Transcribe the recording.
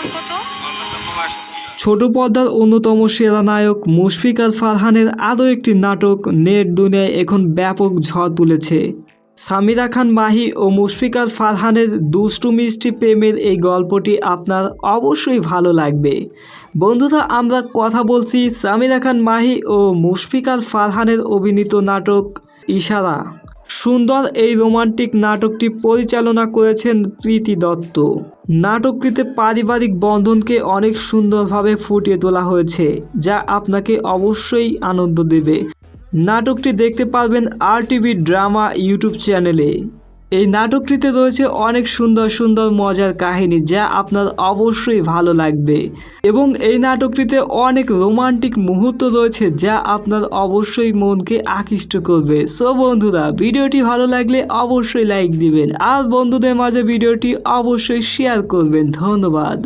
দাম কত? ছোট পর্দার অন্যতম সেরা নায়ক মুশফিক আল ফারহানের আরও একটি নাটক নেট দুনিয়ায় এখন ব্যাপক ঝড় তুলেছে। সামিরা খান মাহি ও মুশফিক আল ফারহানের দুষ্টু মিষ্টি প্রেমের এই গল্পটি আপনার অবশ্যই ভালো লাগবে। বন্ধুরা, আমরা কথা বলছি সামিরা খান মাহি ও মুশফিক আল ফারহানের অভিনীত নাটক ইশারা। সুন্দর এই রোমান্টিক নাটকটি পরিচালনা করেছেন প্রীতি দত্ত। নাটকটিতে পারিবারিক বন্ধনকে অনেক সুন্দরভাবে ফুটিয়ে তোলা হয়েছে, যা আপনাকে অবশ্যই আনন্দ দেবে। নাটকটি দেখতে পারবেন RTV ড্রামা ইউটিউব চ্যানেলে। এই নাটকটিতে রয়েছে অনেক সুন্দর সুন্দর মজার কাহিনী, যা আপনার অবশ্যই ভালো লাগবে এবং এই নাটকটিতে অনেক রোমান্টিক মুহূর্ত রয়েছে, যা আপনার অবশ্যই মনকে আকৃষ্ট করবে। সো বন্ধুরা, ভিডিওটি ভালো লাগলে অবশ্যই লাইক দিবেন আর বন্ধুদের মাঝে ভিডিওটি অবশ্যই শেয়ার করবেন। ধন্যবাদ।